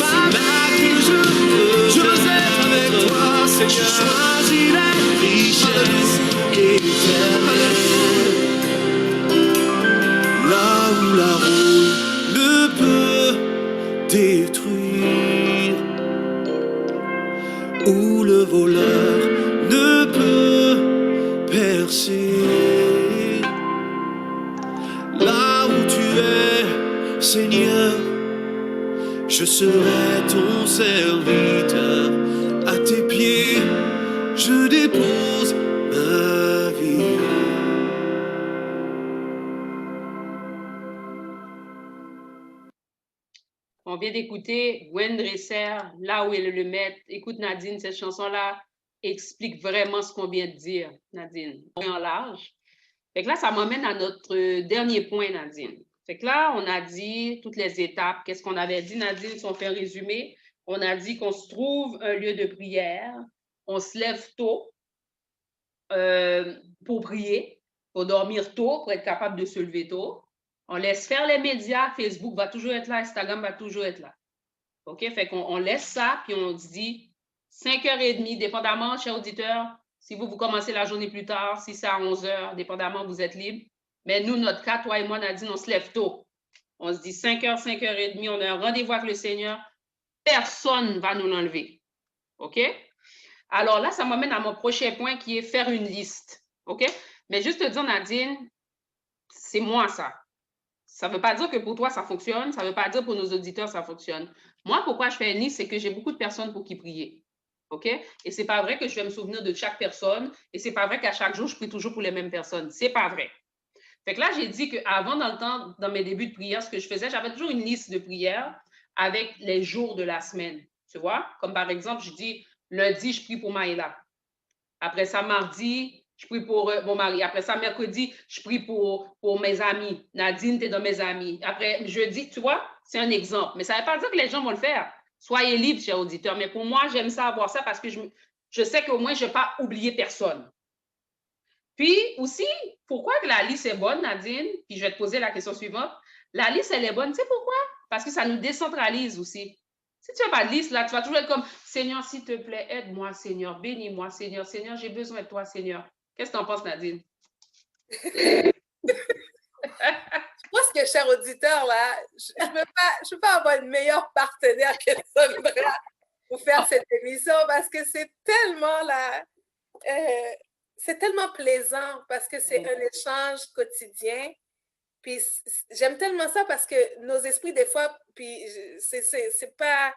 ma vie. Là que je veux être avec toi, Seigneur. Je choisis les richesses éternelles. Là où la roue ne peut détruire, où le voleur ne peut percer. Là où tu es, Seigneur, je serai ton serviteur. À tes pieds, je dépose ma vie. On vient d'écouter Gwen Dresser, Là où est le maître. Écoute, Nadine, cette chanson-là explique vraiment ce qu'on vient de dire, Nadine, en large. Fait que là, ça m'amène à notre dernier point, Nadine. Fait que là, on a dit toutes les étapes. Qu'est-ce qu'on avait dit, Nadine, si on fait un résumé? On a dit qu'on se trouve un lieu de prière, on se lève tôt pour prier, pour dormir tôt, pour être capable de se lever tôt. On laisse faire les médias, Facebook va toujours être là, Instagram va toujours être là. OK? Fait qu'on laisse ça, puis on se dit 5h30, dépendamment, chers auditeurs, si vous commencez la journée plus tard, si c'est à 11h, dépendamment, vous êtes libre. Mais nous, notre cas, toi et moi, Nadine, on se lève tôt. On se dit 5h, 5h30, on a un rendez-vous avec le Seigneur. Personne ne va nous l'enlever. OK? Alors là, ça m'amène à mon prochain point qui est faire une liste. OK? Mais juste te dire, Nadine, c'est moi ça. Ça ne veut pas dire que pour toi, ça fonctionne. Ça ne veut pas dire pour nos auditeurs, ça fonctionne. Moi, pourquoi je fais une liste, c'est que j'ai beaucoup de personnes pour qui prier. OK? Et ce n'est pas vrai que je vais me souvenir de chaque personne. Et ce n'est pas vrai qu'à chaque jour, je prie toujours pour les mêmes personnes. Ce n'est pas vrai. Fait que là, j'ai dit qu'avant, dans le temps, dans mes débuts de prière, ce que je faisais, j'avais toujours une liste de prières avec les jours de la semaine. Tu vois? Comme par exemple, je dis, lundi, je prie pour Maïla. Après ça, mardi, je prie pour mon mari. Après ça, mercredi, je prie pour mes amis. Nadine, tu es dans mes amis. Après, jeudi, tu vois, c'est un exemple. Mais ça ne veut pas dire que les gens vont le faire. Soyez libres, chers auditeurs. Mais pour moi, j'aime ça avoir ça parce que je sais qu'au moins, je ne vais pas oublier personne. Puis aussi, pourquoi que la liste est bonne, Nadine? Puis je vais te poser la question suivante. La liste, elle est bonne. Tu sais pourquoi? Parce que ça nous décentralise aussi. Si tu n'as pas de liste, là, tu vas toujours être comme « Seigneur, s'il te plaît, aide-moi, Seigneur. Bénis-moi, Seigneur. Seigneur, j'ai besoin de toi, Seigneur. » Qu'est-ce que tu en penses, Nadine? Je pense que, cher auditeur, là, je ne peux pas avoir une meilleure partenaire que Sandra pour faire cette émission parce que c'est tellement là, c'est tellement plaisant parce que c'est un échange quotidien. Puis j'aime tellement ça parce que nos esprits, des fois, puis c'est sincère,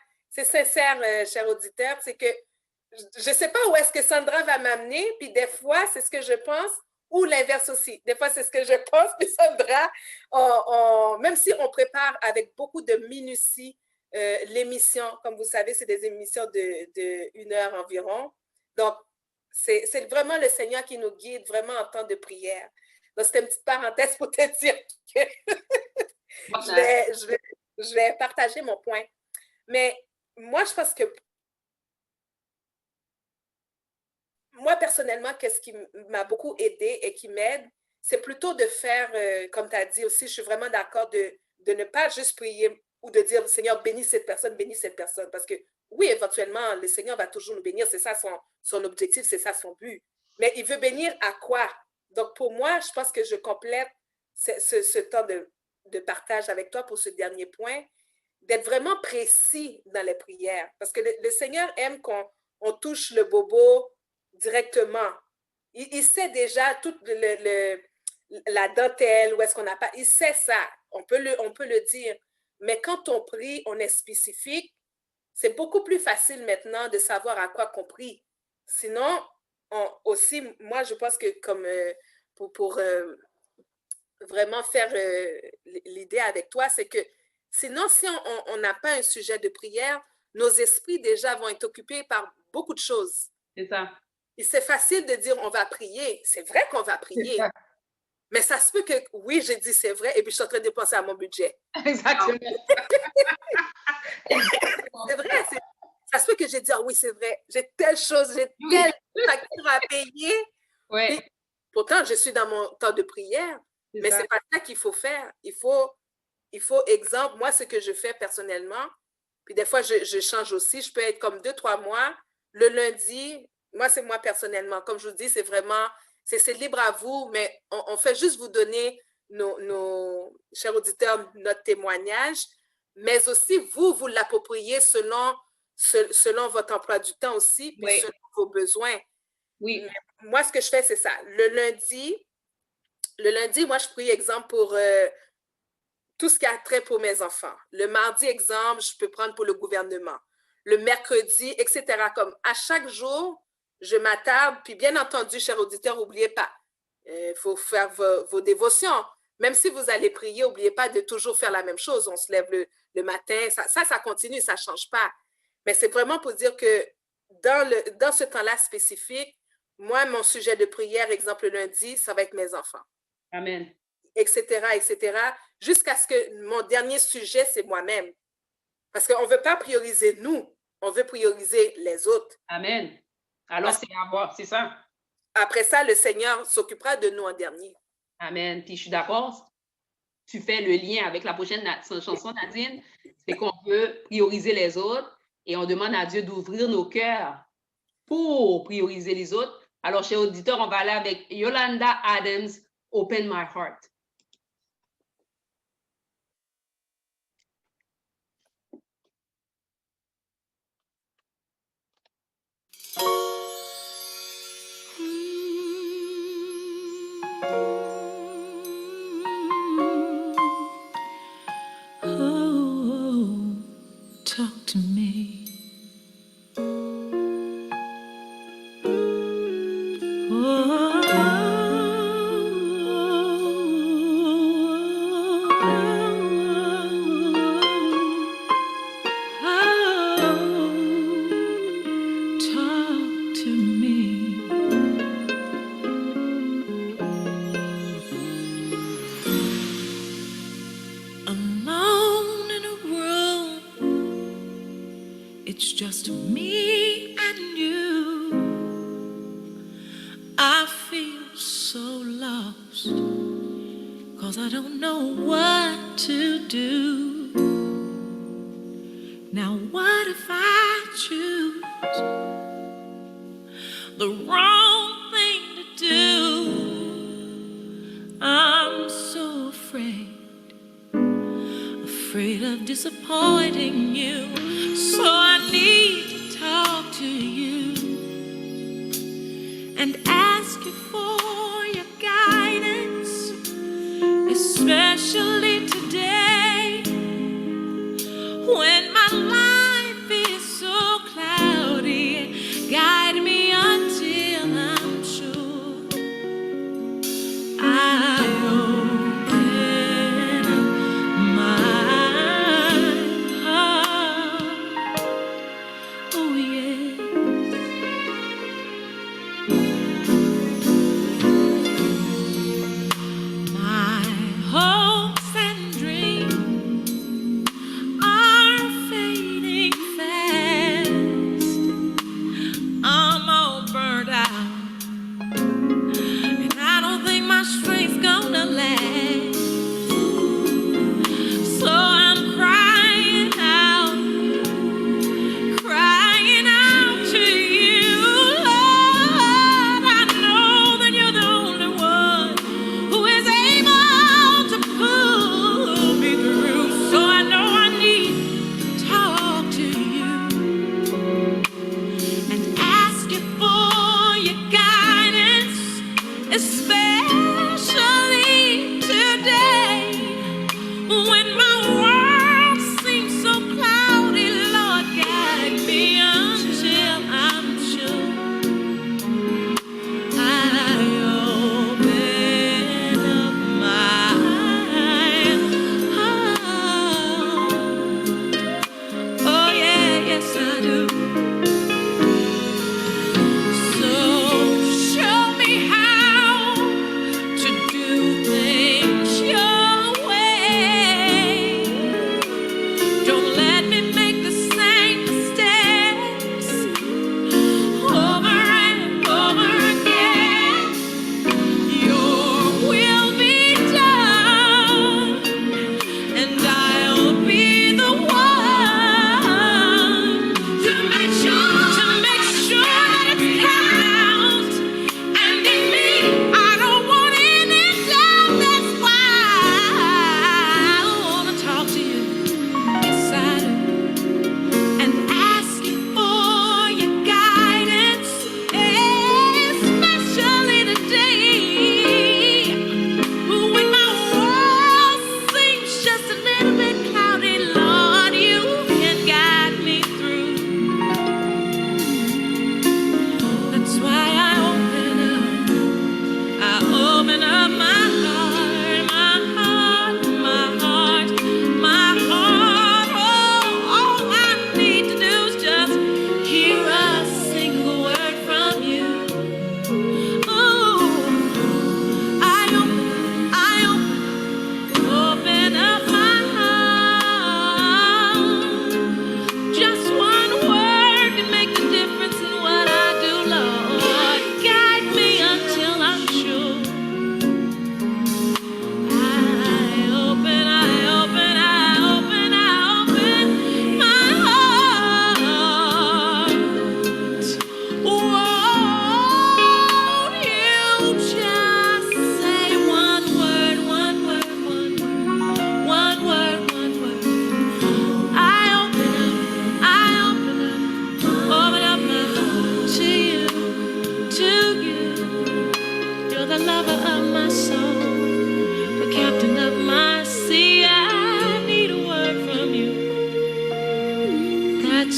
cher auditeur, c'est que je ne sais pas où est-ce que Sandra va m'amener, puis des fois, c'est ce que je pense, ou l'inverse aussi. Des fois, c'est ce que je pense, puis Sandra, même si on prépare avec beaucoup de minutie l'émission, comme vous savez, c'est des émissions de 1 heure environ. Donc, c'est vraiment le Seigneur qui nous guide vraiment en temps de prière. Donc, c'était une petite parenthèse pour te dire que je vais partager mon point. Mais moi, je pense que moi, personnellement, qu'est-ce qui m'a beaucoup aidé et qui m'aide, c'est plutôt de faire, comme tu as dit aussi, je suis vraiment d'accord de ne pas juste prier ou de dire, Seigneur, bénis cette personne, parce que oui, éventuellement, le Seigneur va toujours nous bénir, c'est ça son objectif, c'est ça son but. Mais il veut bénir à quoi? Donc, pour moi, je pense que je complète ce temps de partage avec toi pour ce dernier point, d'être vraiment précis dans les prières. Parce que le Seigneur aime qu'on touche le bobo directement. Il sait déjà toute la dentelle, où est-ce qu'on n'a pas. Il sait ça. On peut le dire. Mais quand on prie, on est spécifique. C'est beaucoup plus facile maintenant de savoir à quoi qu'on prie. Sinon, aussi, moi, je pense que comme pour vraiment faire l'idée avec toi, c'est que sinon, si on n'a pas un sujet de prière, nos esprits déjà vont être occupés par beaucoup de choses. C'est ça. Et c'est facile de dire on va prier. C'est vrai qu'on va prier. Mais ça se peut que, oui, j'ai dit c'est vrai, et puis je suis en train de penser à mon budget. Exactement. C'est vrai. Ça se peut que j'ai dit, ah oui, c'est vrai, j'ai telle chose, j'ai telle facture à payer. Ouais. Et pourtant, je suis dans mon temps de prière, mais c'est pas ça qu'il faut faire. Il faut, exemple, moi, ce que je fais personnellement, puis des fois, je change aussi, je peux être comme 2-3 mois, le lundi, moi, c'est moi personnellement. Comme je vous dis, c'est vraiment, c'est libre à vous, mais on fait juste vous donner, nos chers auditeurs, notre témoignage, mais aussi vous l'appropriez selon votre emploi du temps aussi, puis Oui. selon vos besoins. Oui. Mais moi, ce que je fais, c'est ça. Le lundi, moi, je prie, exemple, pour tout ce qui a trait pour mes enfants. Le mardi, exemple, je peux prendre pour le gouvernement. Le mercredi, etc. Comme à chaque jour, je m'attarde. Puis bien entendu, chers auditeurs, n'oubliez pas, il faut faire vos dévotions. Même si vous allez prier, n'oubliez pas de toujours faire la même chose. On se lève le matin. Ça continue, ça ne change pas. Mais c'est vraiment pour dire que dans ce temps-là spécifique, moi, mon sujet de prière, exemple le lundi, ça va être mes enfants. Amen. Etc., etc., jusqu'à ce que mon dernier sujet, c'est moi-même. Parce qu'on ne veut pas prioriser nous, on veut prioriser les autres. Amen. Alors, c'est à voir, c'est ça. Après ça, le Seigneur s'occupera de nous en dernier. Amen. Puis je suis d'accord. Tu fais le lien avec la prochaine chanson, Nadine. C'est qu'on veut prioriser les autres et on demande à Dieu d'ouvrir nos cœurs pour prioriser les autres. Alors, chers auditeurs, on va aller avec Yolanda Adams, Open My Heart. Oh, talk to me. It's just me and you. I feel so lost, 'cause I don't know what to do. Now what if I choose the wrong thing to do? I'm so afraid of disappointing you. So I need to talk to you and ask you for your guidance, especially today when my life is so cloudy. Guide me until I'm sure I open my heart. Oh yes.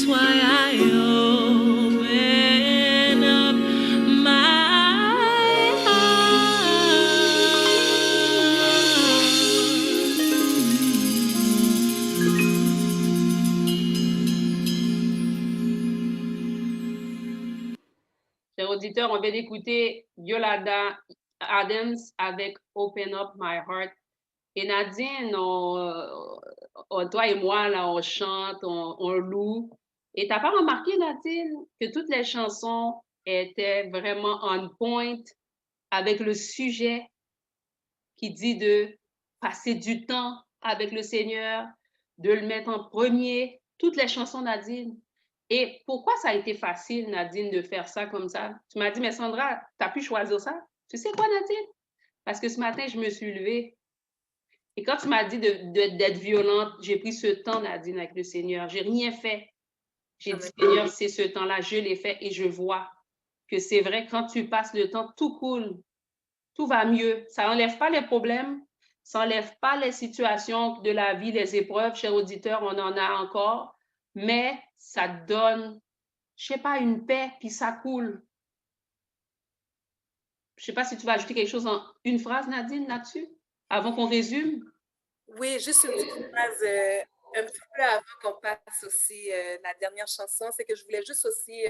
That's why I open up my heart. Chers auditeurs, on vient d'écouter Yolanda Adams avec Open Up My Heart. Et Nadine, toi et moi, là, on chante, on loue. Et t'as pas remarqué, Nadine, que toutes les chansons étaient vraiment on point avec le sujet qui dit de passer du temps avec le Seigneur, de le mettre en premier, toutes les chansons, Nadine. Et pourquoi ça a été facile, Nadine, de faire ça comme ça? Tu m'as dit, mais Sandra, tu as pu choisir ça? Tu sais quoi, Nadine? Parce que ce matin, je me suis levée. Et quand tu m'as dit d'être violente, j'ai pris ce temps, Nadine, avec le Seigneur. J'ai rien fait. J'ai dit, Seigneur, c'est ce temps-là, je l'ai fait et je vois que c'est vrai, quand tu passes le temps, tout coule, tout va mieux. Ça n'enlève pas les problèmes, ça n'enlève pas les situations de la vie, les épreuves. Chers auditeurs, on en a encore, mais ça donne, je ne sais pas, une paix, puis ça coule. Je ne sais pas si tu vas ajouter quelque chose en une phrase, Nadine, là-dessus, avant qu'on résume. Oui, juste une petite phrase un petit peu avant qu'on passe aussi la dernière chanson, c'est que je voulais juste aussi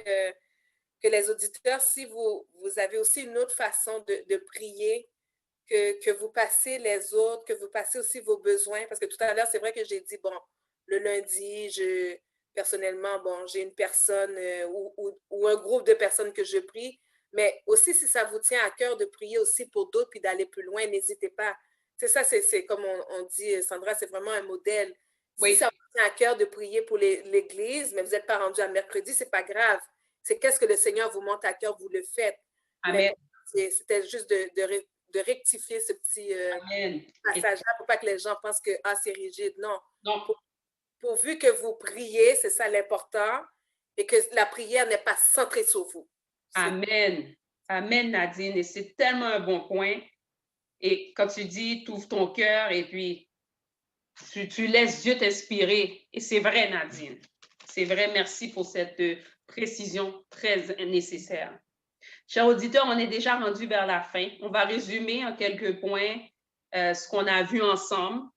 que les auditeurs, si vous avez aussi une autre façon de prier, que vous passez les autres, que vous passez aussi vos besoins, parce que tout à l'heure, c'est vrai que j'ai dit, bon, le lundi, personnellement, bon, j'ai une personne ou un groupe de personnes que je prie, mais aussi si ça vous tient à cœur de prier aussi pour d'autres puis d'aller plus loin, n'hésitez pas. C'est ça, c'est comme on dit, Sandra, c'est vraiment un modèle. Oui. Si ça vous tient à cœur de prier pour l'Église, mais vous n'êtes pas rendu à mercredi, c'est pas grave. C'est qu'est-ce que le Seigneur vous montre à cœur, vous le faites. Amen. C'était juste de rectifier ce petit passage-là pour pas que les gens pensent que c'est rigide. Non. Pourvu que vous priez, c'est ça l'important, et que la prière n'est pas centrée sur vous. Amen. Amen, Nadine. Et c'est tellement un bon point. Et quand tu dis, tu ouvres ton cœur et puis tu laisses Dieu t'inspirer. Et c'est vrai, Nadine. C'est vrai. Merci pour cette précision très nécessaire. Chers auditeurs, on est déjà rendu vers la fin. On va résumer en quelques points ce qu'on a vu ensemble.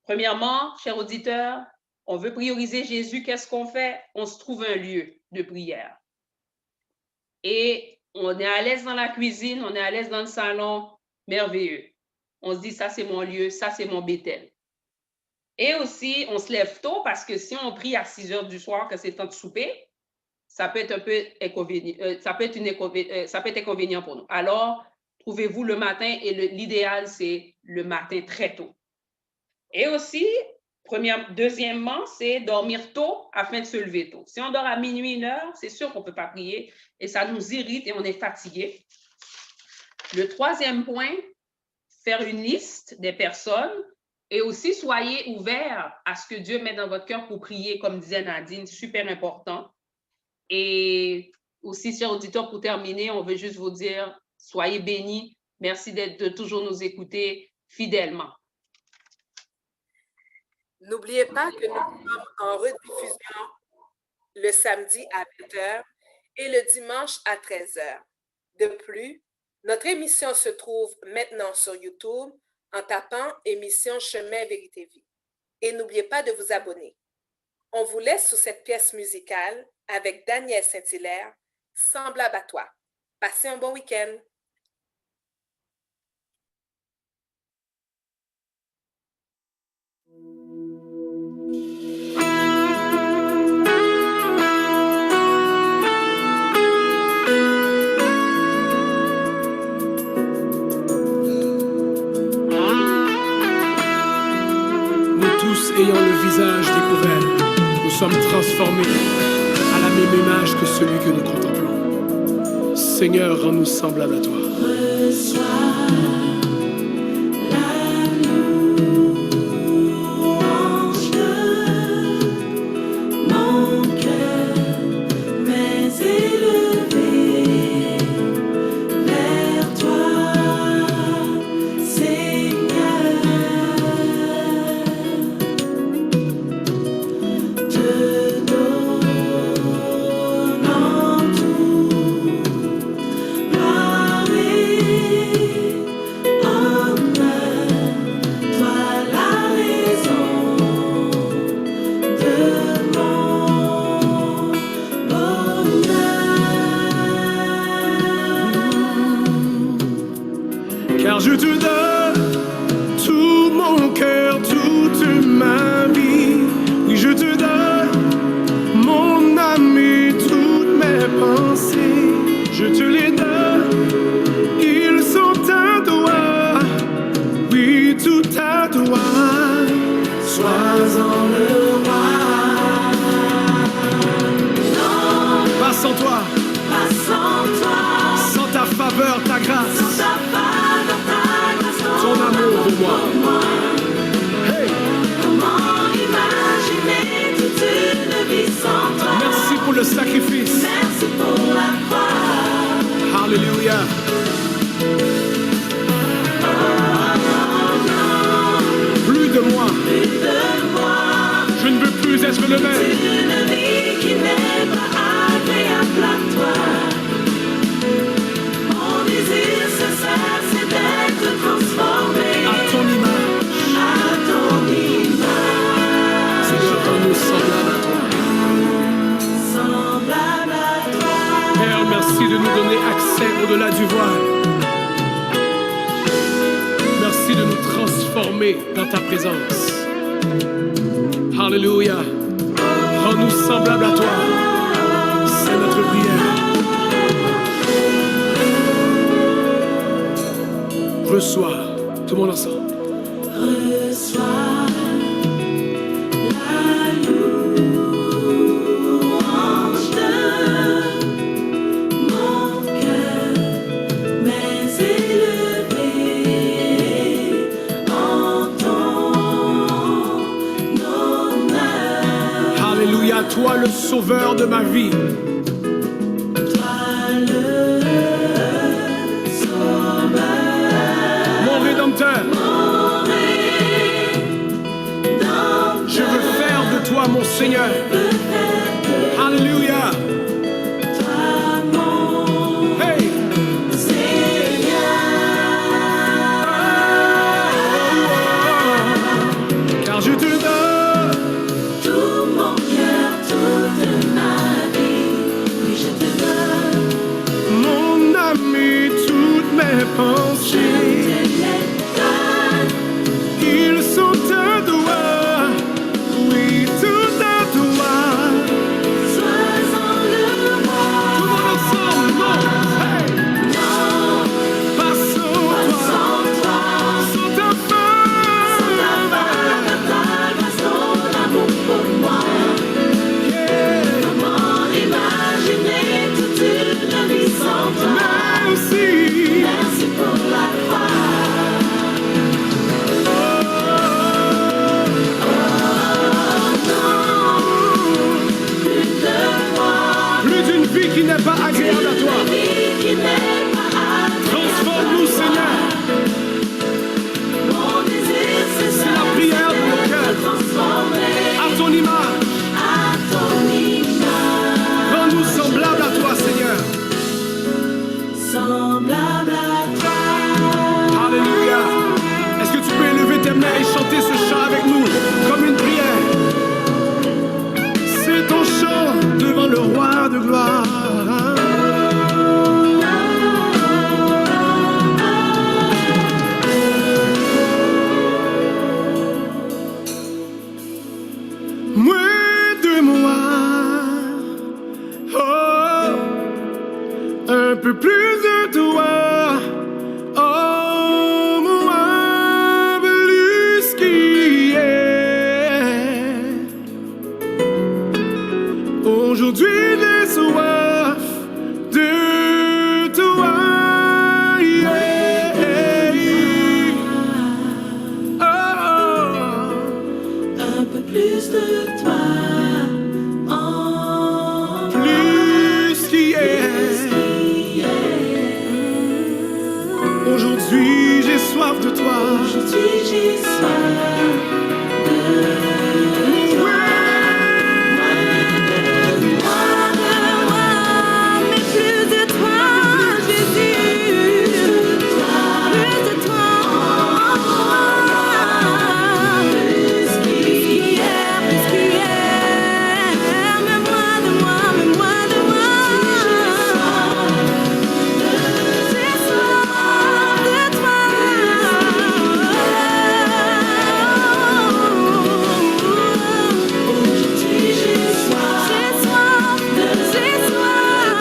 Premièrement, chers auditeurs, on veut prioriser Jésus. Qu'est-ce qu'on fait? On se trouve un lieu de prière. Et on est à l'aise dans la cuisine, on est à l'aise dans le salon. Merveilleux. On se dit, ça, c'est mon lieu, ça, c'est mon Bethel. Et aussi, on se lève tôt parce que si on prie à 6 heures du soir, que c'est temps de souper, ça peut être un peu inconvénient, ça peut être inconvénient pour nous. Alors, trouvez-vous le matin et l'idéal, c'est le matin très tôt. Et aussi, deuxièmement, c'est dormir tôt afin de se lever tôt. Si on dort à minuit, 1 heure, c'est sûr qu'on ne peut pas prier et ça nous irrite et on est fatigué. Le troisième point, faire une liste des personnes et aussi soyez ouverts à ce que Dieu met dans votre cœur pour prier, comme disait Nadine, super important. Et aussi, chers auditeurs, pour terminer, on veut juste vous dire, soyez bénis. Merci de toujours nous écouter fidèlement. N'oubliez pas que nous sommes en rediffusion le samedi à 20h et le dimanche à 13h. De plus, notre émission se trouve maintenant sur YouTube en tapant émission Chemin Vérité Vie. Et n'oubliez pas de vous abonner. On vous laisse sous cette pièce musicale avec Daniel Saint-Hilaire, Semblable à toi. Passez un bon week-end. Ayant le visage découvert, nous sommes transformés à la même image que celui que nous contemplons. Seigneur, rends-nous semblables à toi. Reçois la louange de mon cœur, mais élevé vers toi, Seigneur. Te donner Je ne veux plus être le même. Une vie qui n'est pas agréable à toi. Mon désir, c'est ça, c'est d'être transformé À ton image, à ton image. Seigneur, rends-nous semblables à toi. Semblable à toi. Père, merci de nous donner accès au-delà du voile. Merci de nous transformer dans ta présence. Alléluia. Rends-nous semblables à toi. C'est notre prière. Reçois, tout le monde ensemble. Reçois la louange de mon cœur, mais élevé en ton honneur. Alléluia, toi le sauveur de ma vie. Toi le sauveur, Mon rédempteur. mon rédempteur. Je veux faire de toi mon Seigneur. Alléluia. Toi mon Hey. Car je te donne tout mon cœur, toute ma vie, oui je te donne, mon ami, toutes mes je pensées. te les donne, Ils sont à toi. Oui, tout à toi. sois-en le roi. Tout le monde ensemble, non. Hey. Non, Pas sans pas toi. sans toi, Sans ta sans ta faveur. ta grâce, ton amour pour moi. Yeah. Comment imaginer toute une vie sans toi? Merci. Merci pour la croix. Plus d'une vie qui n'est pas agréable à toi. Transforme-nous, Seigneur. C'est la prière de mon cœur. À ton image. Rends-nous semblables à toi, Seigneur. Semblable à toi. Alléluia. Est-ce que tu peux élever tes mains et chanter ce chant avec nous comme une prière? C'est ton chant devant le roi de gloire. Moins de moi, oh, un peu plus de toi, oh, moi, plus qui est. Aujourd'hui, j'ai soif de toi, yeah. Oh, Un peu plus de toi. En plus qui est. Aujourd'hui, j'ai soif de toi. Aujourd'hui, j'ai soif de mais plus de toi, Jésus. Plus de toi. Plus qui est, mais moins de moi, mais moins de moi. J'ai soif de toi. Aujourd'hui, j'ai soif. J'ai soif.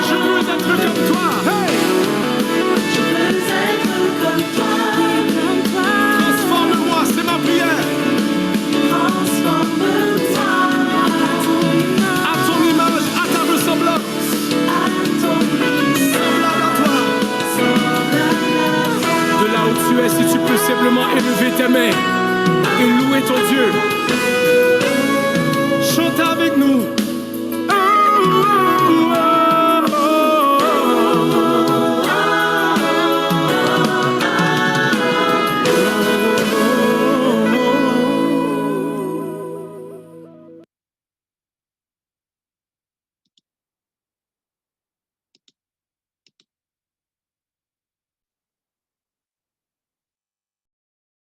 Je veux être comme toi. Hey! Je veux être comme toi. Transforme-moi, c'est ma prière. Transforme-moi À ton image, à ta ressemblance. à ton Semblable à toi. De là où tu es, si tu peux simplement élever tes mains et louer ton Dieu.